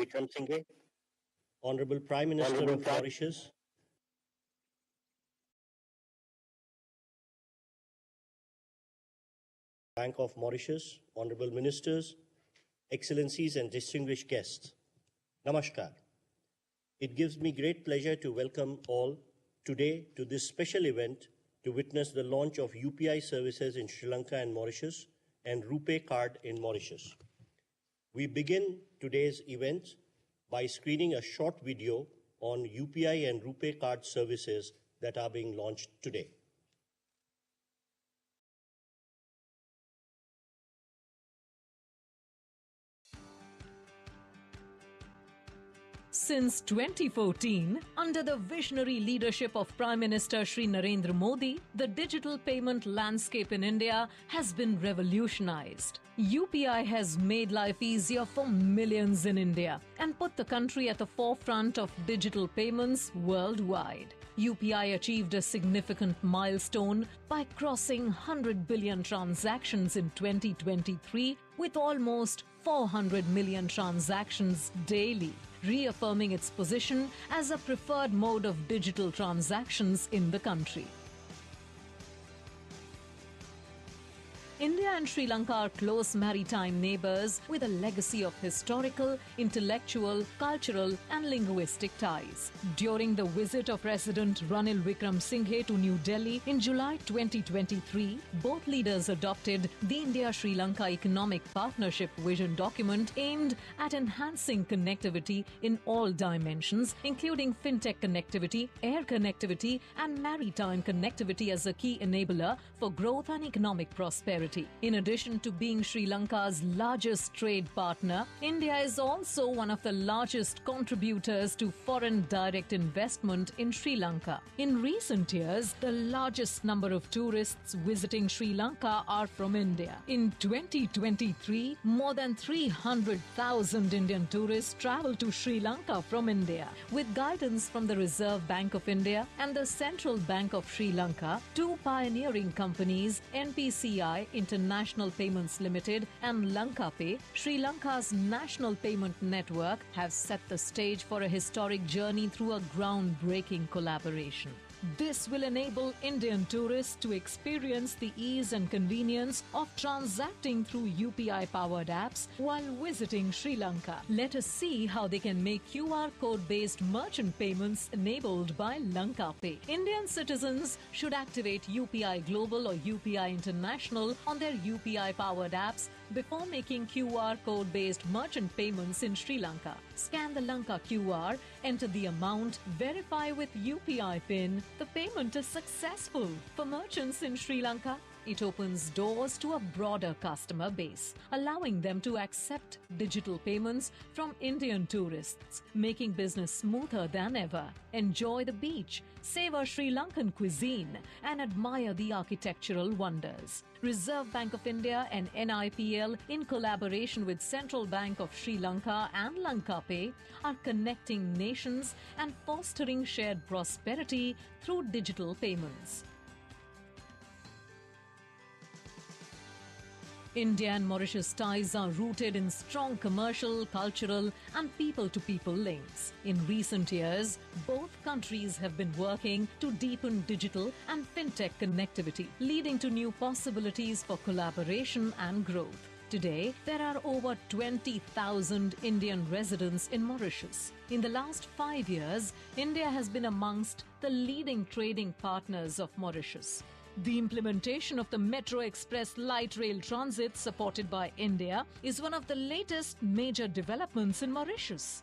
Wickremesinghe, Honorable Prime Minister of Mauritius, Bank of Mauritius, Honorable Ministers, Excellencies and distinguished guests. Namaskar. It gives me great pleasure to welcome all today to this special event to witness the launch of UPI services in Sri Lanka and Mauritius and RuPay card in Mauritius. We begin today's event by screening a short video on UPI and RuPay card services that are being launched today. Since 2014, under the visionary leadership of Prime Minister Shri Narendra Modi, the digital payment landscape in India has been revolutionized. UPI has made life easier for millions in India and put the country at the forefront of digital payments worldwide. UPI achieved a significant milestone by crossing 100 billion transactions in 2023 with almost 400 million transactions daily, reaffirming its position as a preferred mode of digital transactions in the country. India and Sri Lanka are close maritime neighbours with a legacy of historical, intellectual, cultural and linguistic ties. During the visit of President Ranil Wickremesinghe to New Delhi in July 2023, both leaders adopted the India-Sri Lanka Economic Partnership Vision document aimed at enhancing connectivity in all dimensions, including fintech connectivity, air connectivity and maritime connectivity as a key enabler for growth and economic prosperity. In addition to being Sri Lanka's largest trade partner, India is also one of the largest contributors to foreign direct investment in Sri Lanka. In recent years, the largest number of tourists visiting Sri Lanka are from India. In 2023, more than 300,000 Indian tourists travelled to Sri Lanka from India. With guidance from the Reserve Bank of India and the Central Bank of Sri Lanka, two pioneering companies, NPCI International Payments Limited and LankaPay, Sri Lanka's national payment network, have set the stage for a historic journey through a groundbreaking collaboration. This will enable Indian tourists to experience the ease and convenience of transacting through UPI-powered apps while visiting Sri Lanka. Let us see how they can make QR code-based merchant payments enabled by LankaPay. Indian citizens should activate UPI Global or UPI International on their UPI-powered apps before making QR code-based merchant payments in Sri Lanka. Scan the Lanka QR, enter the amount, verify with UPI PIN. The payment is successful. For merchants in Sri Lanka, it opens doors to a broader customer base, allowing them to accept digital payments from Indian tourists, making business smoother than ever. Enjoy the beach, savor Sri Lankan cuisine, and admire the architectural wonders. Reserve Bank of India and NIPL, in collaboration with Central Bank of Sri Lanka and LankaPay, are connecting nations and fostering shared prosperity through digital payments. India and Mauritius ties are rooted in strong commercial, cultural and people-to-people links. In recent years, both countries have been working to deepen digital and fintech connectivity, leading to new possibilities for collaboration and growth. Today, there are over 20,000 Indian residents in Mauritius. In the last 5 years, India has been amongst the leading trading partners of Mauritius. The implementation of the Metro Express light rail transit supported by India is one of the latest major developments in Mauritius.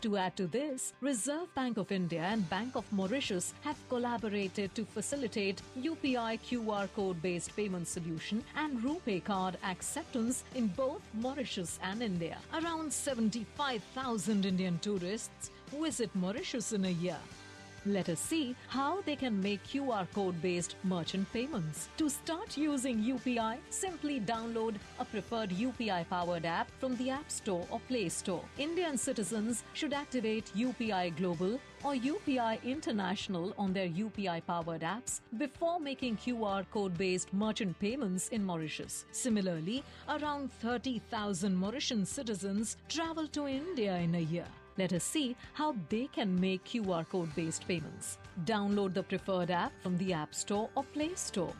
To add to this, Reserve Bank of India and Bank of Mauritius have collaborated to facilitate UPI QR code-based payment solution and RuPay card acceptance in both Mauritius and India. Around 75,000 Indian tourists visit Mauritius in a year. Let us see how they can make QR code-based merchant payments. To start using UPI, simply download a preferred UPI-powered app from the App Store or Play Store. Indian citizens should activate UPI Global or UPI International on their UPI-powered apps before making QR code-based merchant payments in Mauritius. Similarly, around 30,000 Mauritian citizens travel to India in a year. Let us see how they can make QR code-based payments. Download the preferred app from the App Store or Play Store.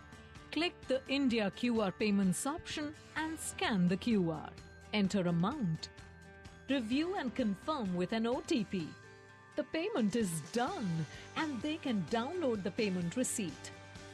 Click the India QR Payments option and scan the QR. Enter amount. Review and confirm with an OTP. The payment is done and they can download the payment receipt.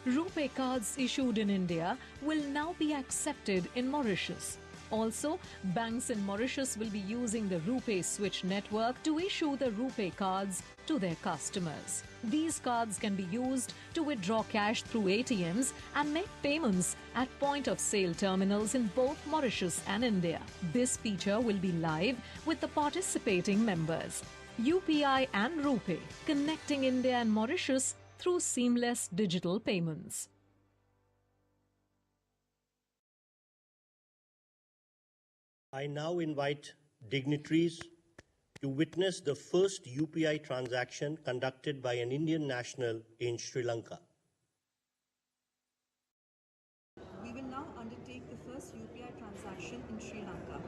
RuPay cards issued in India will now be accepted in Mauritius. Also, banks in Mauritius will be using the RuPay switch network to issue the RuPay cards to their customers. These cards can be used to withdraw cash through ATMs and make payments at point-of-sale terminals in both Mauritius and India. This feature will be live with the participating members. UPI and RuPay, connecting India and Mauritius through seamless digital payments. I now invite dignitaries to witness the first UPI transaction conducted by an Indian national in Sri Lanka. We will now undertake the first UPI transaction in Sri Lanka.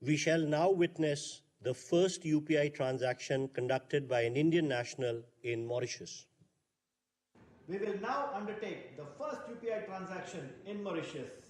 We shall now witness the first UPI transaction conducted by an Indian national in Mauritius. We will now undertake the first UPI transaction in Mauritius.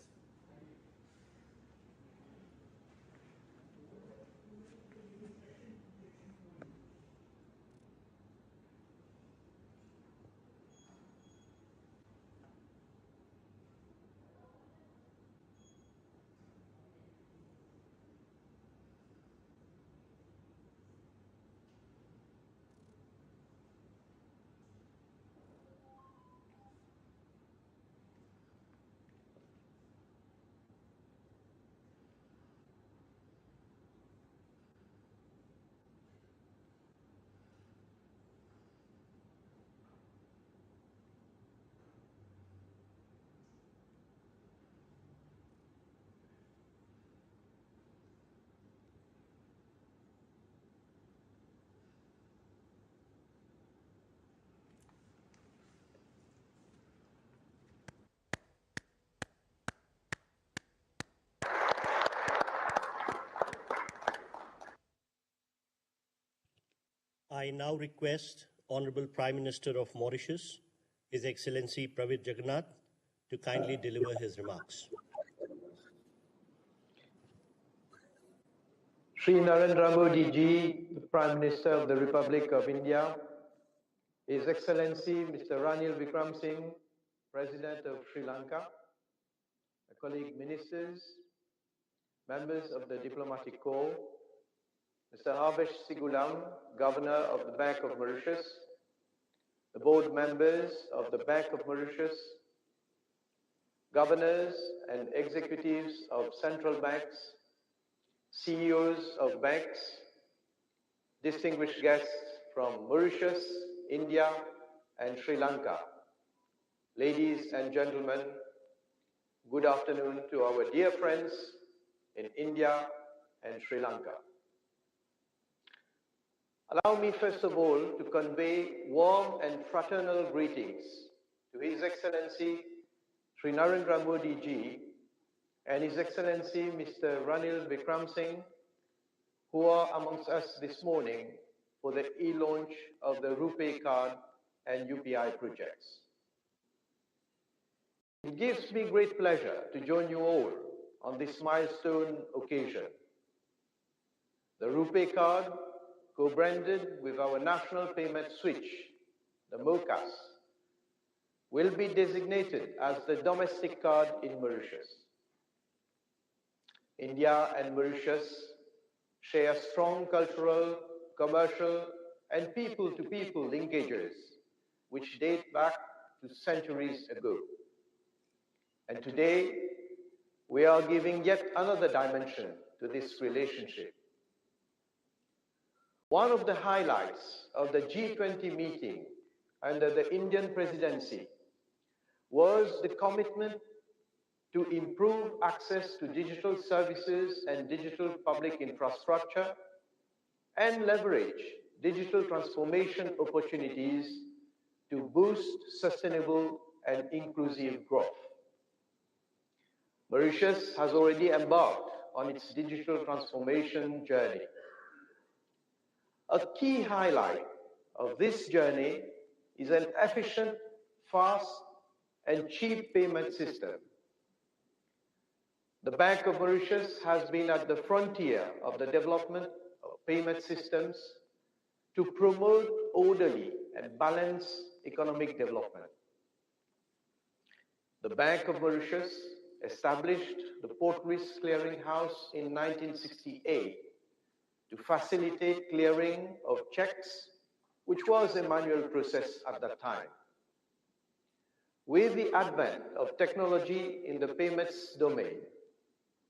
I now request Honorable Prime Minister of Mauritius, His Excellency Pravind Jugnauth, to kindly deliver his remarks. Sri Narendra Modi ji, the Prime Minister of the Republic of India, His Excellency Mr. Ranil Wickremesinghe, President of Sri Lanka, colleague ministers, members of the Diplomatic Corps, Mr. Havesh Sigulam, Governor of the Bank of Mauritius, the board members of the Bank of Mauritius, governors and executives of central banks, CEOs of banks, distinguished guests from Mauritius, India, and Sri Lanka. Ladies and gentlemen, good afternoon to our dear friends in India and Sri Lanka. Allow me first of all to convey warm and fraternal greetings to His Excellency Sri Narendra Modi ji, and His Excellency Mr. Ranil Wickremesinghe, who are amongst us this morning for the e-launch of the RuPay card and UPI projects. It gives me great pleasure to join you all on this milestone occasion. The RuPay card, co-branded with our national payment switch, the MOCAS, will be designated as the domestic card in Mauritius. India and Mauritius share strong cultural, commercial, and people-to-people linkages which date back to centuries ago. And today, we are giving yet another dimension to this relationship. One of the highlights of the G20 meeting under the Indian presidency was the commitment to improve access to digital services and digital public infrastructure and leverage digital transformation opportunities to boost sustainable and inclusive growth. Mauritius has already embarked on its digital transformation journey. A key highlight of this journey is an efficient, fast, and cheap payment system. The Bank of Mauritius has been at the frontier of the development of payment systems to promote orderly and balanced economic development. The Bank of Mauritius established the Port Risk Clearing House in 1968 to facilitate clearing of checks, which was a manual process at that time. With the advent of technology in the payments domain,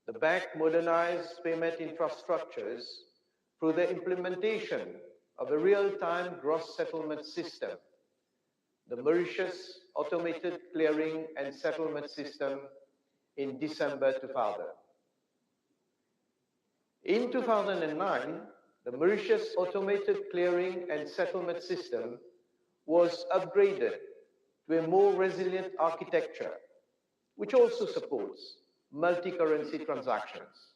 the bank modernized payment infrastructures through the implementation of a real-time gross settlement system, the Mauritius Automated Clearing and Settlement System, in December 2000. In 2009, the Mauritius Automated Clearing and Settlement System was upgraded to a more resilient architecture, which also supports multi-currency transactions.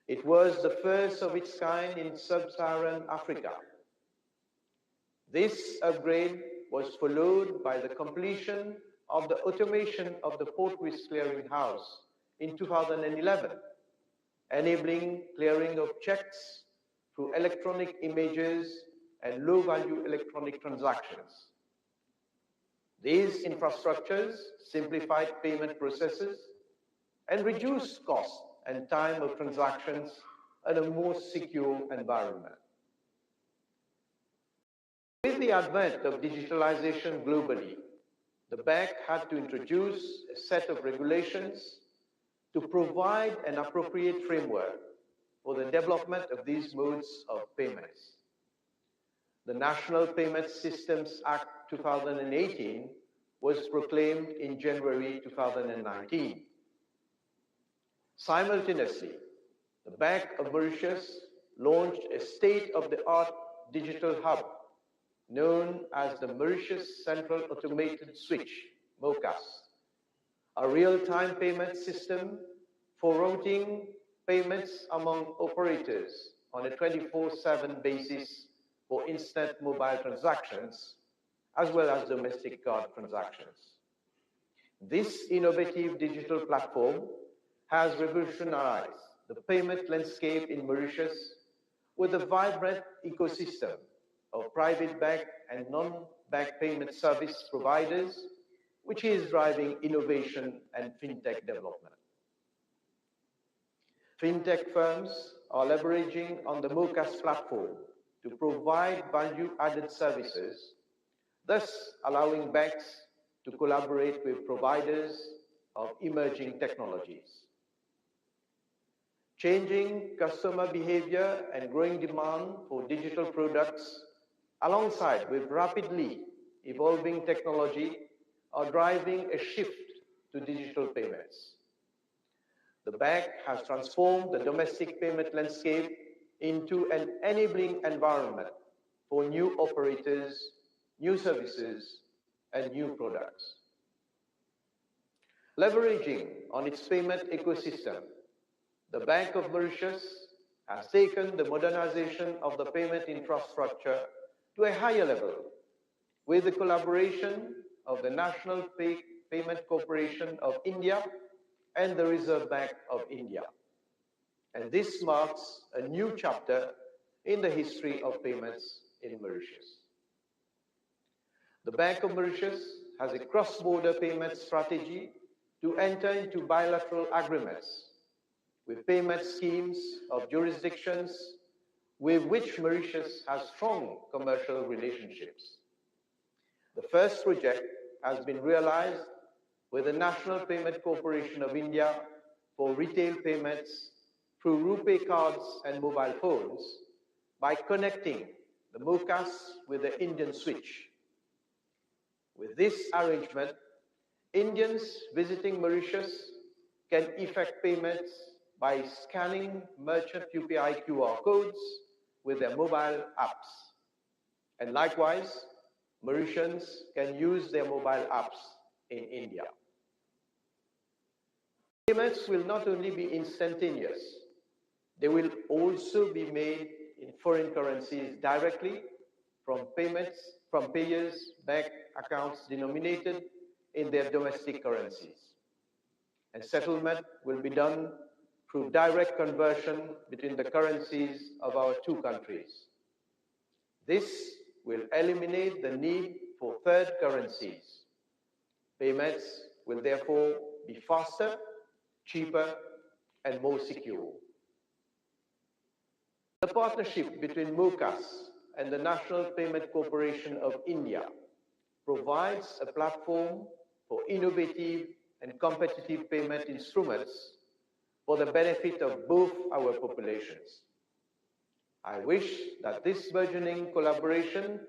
It was the first of its kind in sub-Saharan Africa. This upgrade was followed by the completion of the automation of the Port Risk Clearing House in 2011, enabling clearing of checks through electronic images and low-value electronic transactions. These infrastructures simplified payment processes and reduced cost and time of transactions in a more secure environment. With the advent of digitalization globally, the bank had to introduce a set of regulations to provide an appropriate framework for the development of these modes of payments. The National Payment Systems Act 2018 was proclaimed in January 2019. Simultaneously, the Bank of Mauritius launched a state-of-the-art digital hub known as the Mauritius Central Automated Switch, MOCAS, a real-time payment system for routing payments among operators on a 24/7 basis for instant mobile transactions, as well as domestic card transactions. This innovative digital platform has revolutionized the payment landscape in Mauritius with a vibrant ecosystem of private bank and non-bank payment service providers, which is driving innovation and fintech development. Fintech firms are leveraging on the MOCAS platform to provide value-added services, thus allowing banks to collaborate with providers of emerging technologies. Changing customer behavior and growing demand for digital products, alongside with rapidly evolving technology, are driving a shift to digital payments. The bank has transformed the domestic payment landscape into an enabling environment for new operators, new services, and new products. Leveraging on its payment ecosystem, the Bank of Mauritius has taken the modernization of the payment infrastructure to a higher level with the collaboration of the National Payment Corporation of India and the Reserve Bank of India. And this marks a new chapter in the history of payments in Mauritius. The Bank of Mauritius has a cross-border payment strategy to enter into bilateral agreements with payment schemes of jurisdictions with which Mauritius has strong commercial relationships. The first project has been realized with the National Payment Corporation of India for retail payments through RuPay cards and mobile phones by connecting the MOCAS with the Indian switch. With this arrangement, Indians visiting Mauritius can effect payments by scanning merchant UPI QR codes with their mobile apps. And likewise, Mauritians can use their mobile apps in India. Payments will not only be instantaneous, they will also be made in foreign currencies directly from payers' bank accounts denominated in their domestic currencies. And settlement will be done through direct conversion between the currencies of our two countries. This will eliminate the need for third currencies. Payments will therefore be faster, cheaper, and more secure. The partnership between MOCAS and the National Payment Corporation of India provides a platform for innovative and competitive payment instruments for the benefit of both our populations. I wish that this burgeoning collaboration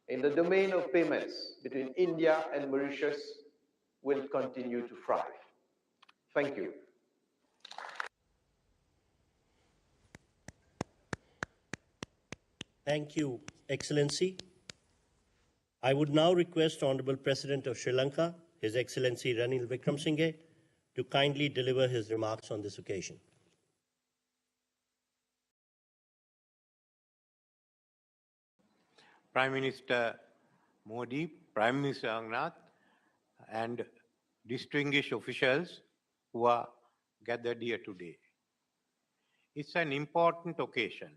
in the domain of payments between India and Mauritius will continue to thrive. Thank you. Thank you, Excellency. I would now request Honorable President of Sri Lanka, His Excellency Ranil Wickremesinghe, to kindly deliver his remarks on this occasion. Prime Minister Modi, Prime Minister Jugnauth, and distinguished officials who are gathered here today. It's an important occasion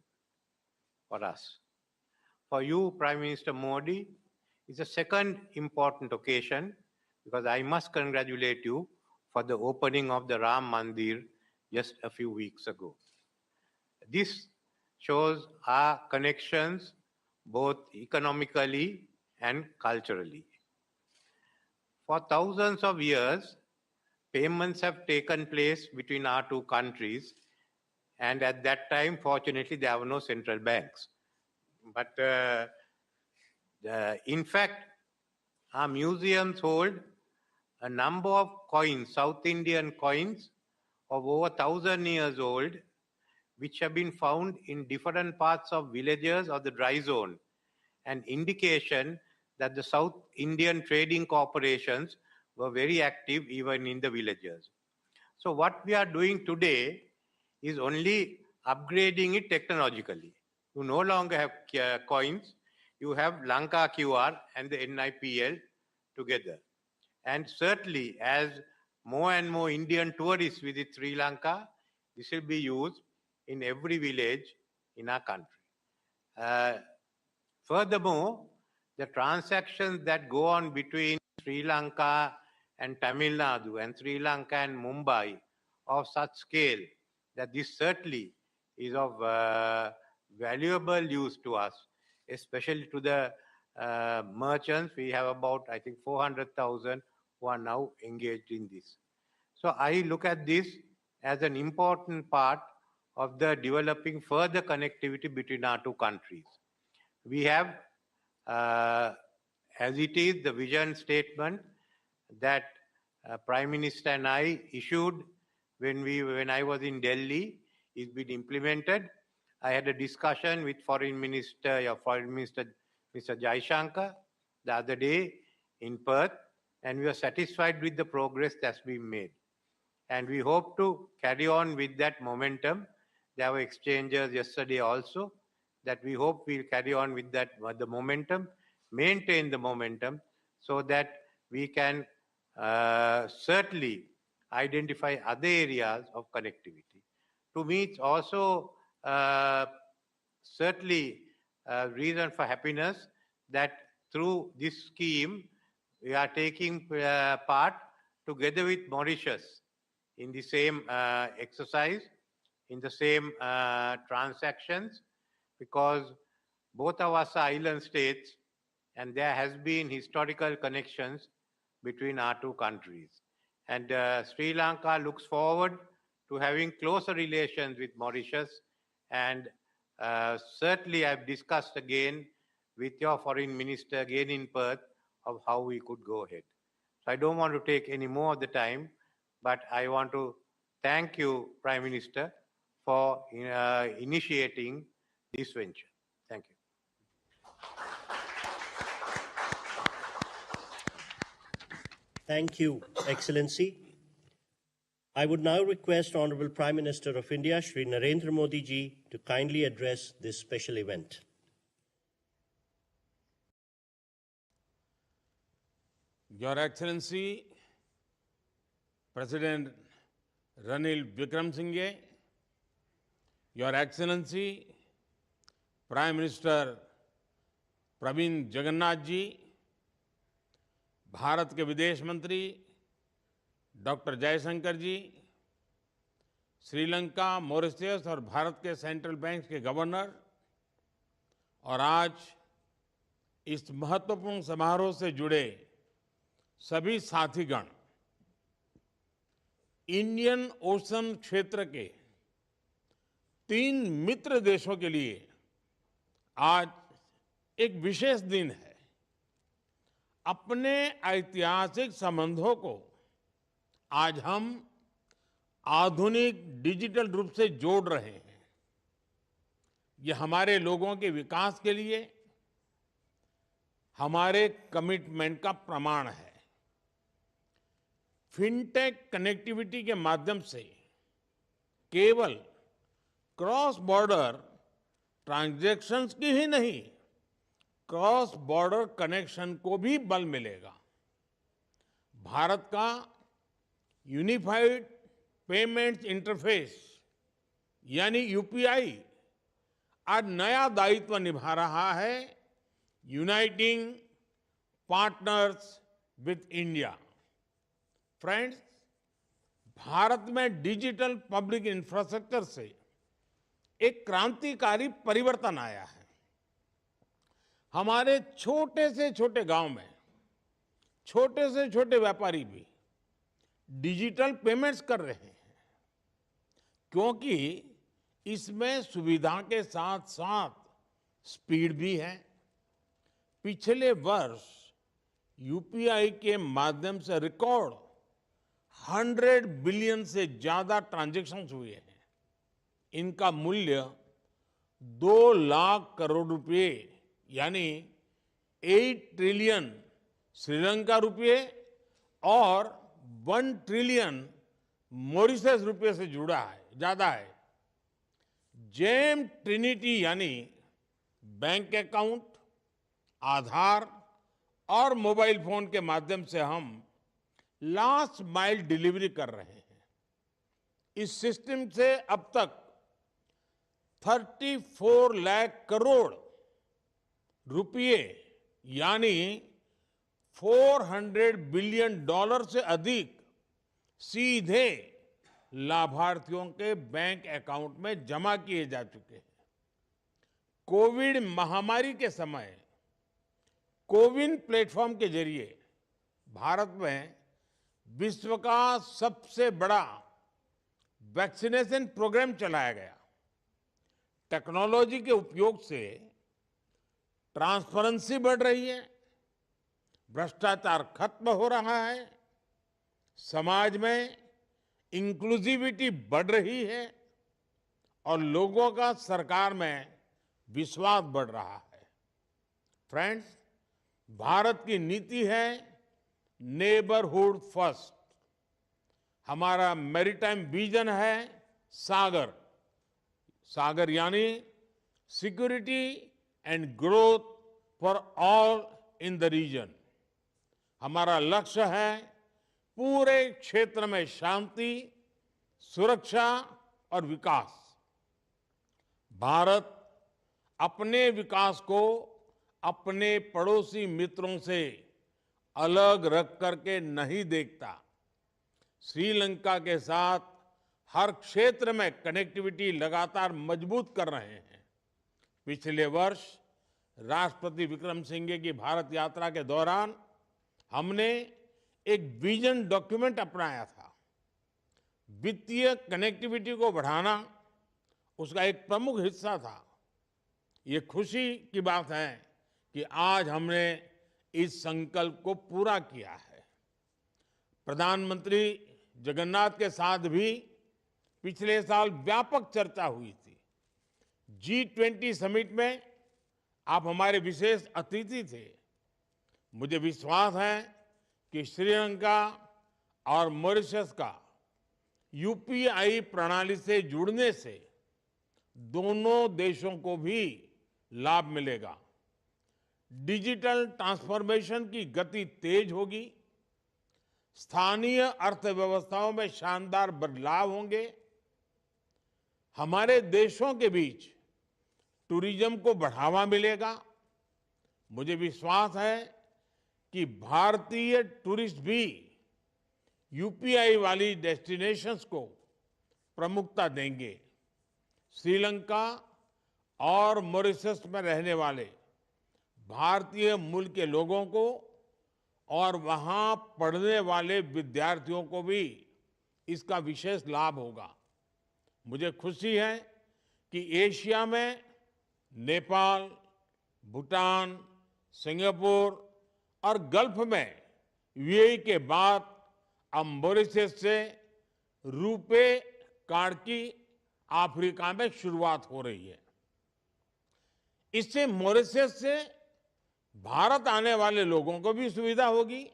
for us. For you, Prime Minister Modi, it's a second important occasion because I must congratulate you for the opening of the Ram Mandir just a few weeks ago. This shows our connections both economically and culturally. For thousands of years, payments have taken place between our two countries, and at that time, fortunately, there were no central banks. But in fact, our museums hold a number of coins, South Indian coins of over 1,000 years old, which have been found in different parts of villages or the dry zone, an indication that the South Indian trading corporations were very active even in the villages. So what we are doing today is only upgrading it technologically. You no longer have coins, you have Lanka QR and the NIPL together. And certainly as more and more Indian tourists visit Sri Lanka, this will be used in every village in our country. Furthermore, the transactions that go on between Sri Lanka and Tamil Nadu and Sri Lanka and Mumbai of such scale that this certainly is of valuable use to us, especially to the merchants. We have about, I think, 400,000 who are now engaged in this. So I look at this as an important part of the developing further connectivity between our two countries. We have, as it is, the vision statement that Prime Minister and I issued when I was in Delhi is been implemented. I had a discussion with Foreign Minister Mr. Jaishankar the other day in Perth, and we are satisfied with the progress that's been made. And we hope to carry on with that momentum. There were exchanges yesterday also that we hope we'll carry on with that, the momentum, maintain the momentum so that we can certainly identify other areas of connectivity. To me, it's also certainly a reason for happiness that through this scheme, we are taking part together with Mauritius in the same exercise, in the same transactions, because both of us are island states and there has been historical connections between our two countries. And Sri Lanka looks forward to having closer relations with Mauritius, and certainly I've discussed again with your foreign minister again in Perth of how we could go ahead. So I don't want to take any more of the time, but I want to thank you, Prime Minister, for initiating this venture. Thank you. Thank you, Excellency. I would now request Honorable Prime Minister of India, Shri Narendra Modi ji, to kindly address this special event. Your Excellency, President Ranil Wickremesinghe, Your Excellency, Prime Minister Pravind Jugnauth जी, भारत के विदेश मंत्री doctor Jaishankar जी, Sri Lanka, Mauritius और भारत के central bank के governor और आज इस महत्वपूर्ण समारोह से जुड़े सभी साथीगण, इंडियन ओशन क्षेत्र के 3 मित्र देशों के लिए आज एक विशेष दिन है। अपने ऐतिहासिक संबंधों को आज हम आधुनिक डिजिटल रूप से जोड़ रहे हैं। ये हमारे लोगों के विकास के लिए हमारे कमिटमेंट का प्रमाण है। फिनटेक कनेक्टिविटी के माध्यम से केवल क्रॉस बॉर्डर ट्रांजैक्शंस की ही नहीं, क्रॉस बॉर्डर कनेक्शन को भी बल मिलेगा। भारत का यूनिफाइड पेमेंट्स इंटरफेस यानी यूपीआई आज नया दायित्व निभा रहा है, uniting partners with India. Friends, Bharat में डिजिटल पब्लिक इंफ्रास्ट्रक्चर से एक क्रांतिकारी परिवर्तन आया है। हमारे छोटे से छोटे गांव में छोटे से छोटे व्यापारी भी डिजिटल पेमेंट्स कर रहे हैं, क्योंकि इसमें सुविधा के साथ साथ स्पीड भी है। पिछले वर्ष यूपीआई के माध्यम से रिकॉर्ड 100 बिलियन से ज्यादा ट्रांजैक्शंस हुए हैं। इनका मूल्य 2 लाख करोड़ रुपए यानी 8 ट्रिलियन श्रीलंका रुपये और 1 ट्रिलियन मॉरिशस रुपये से जुड़ा है, ज्यादा है। जेम ट्रिनिटी यानी बैंक अकाउंट, आधार और मोबाइल फोन के माध्यम से हम लास्ट माइल डिलीवरी कर रहे हैं। इस सिस्टम से अब तक 34 लाख करोड़ रुपये यानी $400 बिलियन से अधिक सीधे लाभार्थियों के बैंक अकाउंट में जमा किए जा चुके हैं। कोविड महामारी के समय कोविन प्लेटफॉर्म के जरिए भारत में विश्व का सबसे बड़ा वैक्सीनेशन प्रोग्राम चलाया गया। टेक्नोलॉजी के उपयोग से ट्रांसपेरेंसी बढ़ रही है, भ्रष्टाचार खत्म हो रहा है, समाज में इंक्लूसिविटी बढ़ रही है और लोगों का सरकार में विश्वास बढ़ रहा है। फ्रेंड्स, भारत की नीति है नेबरहुड फर्स्ट। हमारा मैरीटाइम विजन है सागर। सागर यानी security and growth for all in the region. हमारा लक्ष्य है पूरे क्षेत्र में शांति, सुरक्षा और विकास। भारत अपने विकास को अपने पड़ोसी मित्रों से अलग रख करके नहीं देखता। श्रीलंका के साथ हर क्षेत्र में कनेक्टिविटी लगातार मजबूत कर रहे हैं। पिछले वर्ष राष्ट्रपति विक्रमसिंघे की भारत यात्रा के दौरान हमने एक विजन डॉक्यूमेंट अपनाया था। वित्तीय कनेक्टिविटी को बढ़ाना उसका एक प्रमुख हिस्सा था। ये खुशी की बात है कि आज हमने इस संकल्प को पूरा किया है। प्रधानमंत्री जगन्नाथ के साथ भी पिछले साल व्यापक चर्चा हुई थी। G20 समिट में आप हमारे विशेष अतिथि थे। मुझे विश्वास है कि श्रीलंका और मॉरिशस का यूपीआई प्रणाली से जुड़ने से दोनों देशों को भी लाभ मिलेगा। डिजिटल ट्रांसफॉर्मेशन की गति तेज होगी, स्थानीय अर्थव्यवस्थाओं में शानदार बदलाव होंगे, हमारे देशों के बीच टूरिज्म को बढ़ावा मिलेगा। मुझे विश्वास है कि भारतीय टूरिस्ट भी यूपीआई वाली डेस्टिनेशंस को प्रमुखता देंगे। श्रीलंका और मॉरिशस में रहने वाले भारतीय मूल के लोगों को और वहां पढ़ने वाले विद्यार्थियों को भी इसका विशेष लाभ होगा। मुझे खुशी है कि एशिया में नेपाल, भूटान, सिंगापुर और गल्फ में यूएई के बाद अब मॉरिशस से रूपे कार्ड की अफ्रीका में शुरुआत हो रही है। इससे मॉरिशस से भारत आने वाले लोगों को भी सुविधा होगी,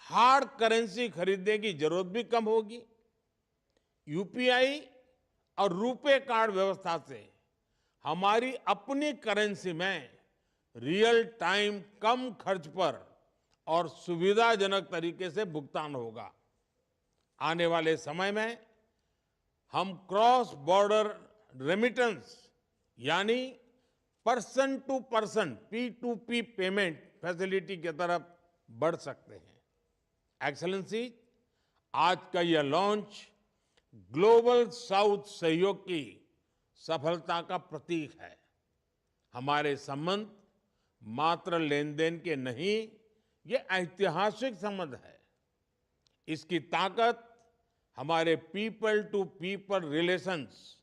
हार्ड करेंसी खरीदने की जरूरत भी कम होगी। यूपीआई और रूपे कार्ड व्यवस्था से हमारी अपनी करेंसी में रियल टाइम कम खर्च पर और सुविधाजनक तरीके से भुगतान होगा। आने वाले समय में हम क्रॉस बॉर्डर रेमिटेंस यानी person to person P2P payment facility की तरफ बढ़ सकते हैं। एक्सेलेंसी, आज का यह लॉन्च ग्लोबल साउथ सहयोग की सफलता का प्रतीक है। हमारे संबंध मात्र लेन देन के नहीं, ये ऐतिहासिक संबंध है। इसकी ताकत हमारे पीपल टू पीपल रिलेशंस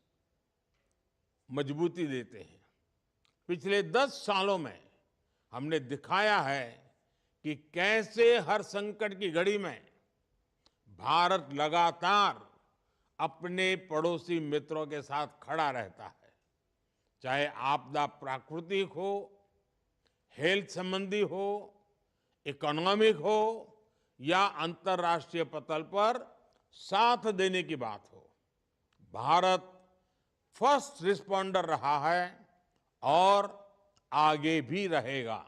मजबूती देते हैं। पिछले 10 सालों में हमने दिखाया है कि कैसे हर संकट की घड़ी में भारत लगातार अपने पड़ोसी मित्रों के साथ खड़ा रहता है। चाहे आपदा प्राकृतिक हो, हेल्थ संबंधी हो, इकोनॉमिक हो या अंतर्राष्ट्रीय पटल पर साथ देने की बात हो, भारत फर्स्ट रिस्पॉन्डर रहा है और आगे भी रहेगा।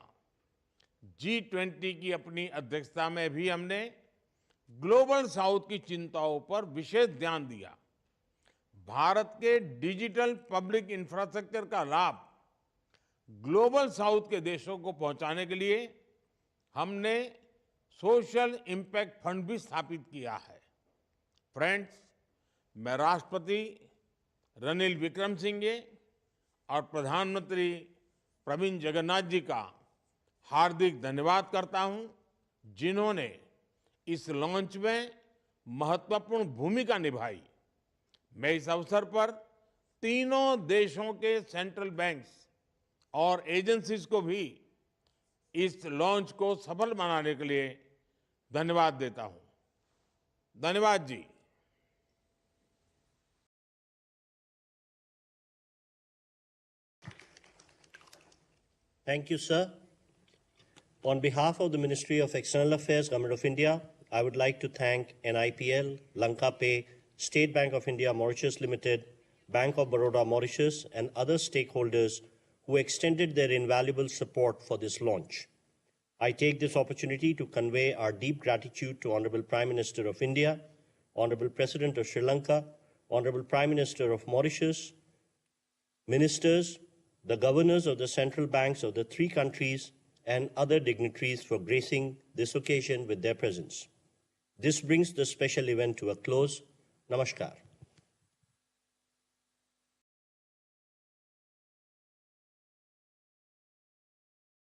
G20 की अपनी अध्यक्षता में भी हमने ग्लोबल साउथ की चिंताओं पर विशेष ध्यान दिया। भारत के डिजिटल पब्लिक इंफ्रास्ट्रक्चर का लाभ ग्लोबल साउथ के देशों को पहुंचाने के लिए हमने सोशल इम्पैक्ट फंड भी स्थापित किया है। फ्रेंड्स, मैं राष्ट्रपति रनिल विक्रमसिंघे और प्रधानमंत्री प्रविंद जगन्नाथ जी का हार्दिक धन्यवाद करता हूं, जिन्होंने इस लॉन्च में महत्वपूर्ण भूमिका निभाई। मैं इस अवसर पर तीनों देशों के सेंट्रल बैंक्स और एजेंसीज को भी इस लॉन्च को सफल बनाने के लिए धन्यवाद देता हूं। धन्यवाद जी। Thank you, sir. On behalf of the Ministry of External Affairs, Government of India, I would like to thank NIPL, Lanka Pay, State Bank of India Mauritius Limited, Bank of Baroda Mauritius, and other stakeholders who extended their invaluable support for this launch. I take this opportunity to convey our deep gratitude to Honorable Prime Minister of India, Honorable President of Sri Lanka, Honorable Prime Minister of Mauritius, ministers, the governors of the central banks of the three countries, and other dignitaries for gracing this occasion with their presence. This brings the special event to a close. Namaskar.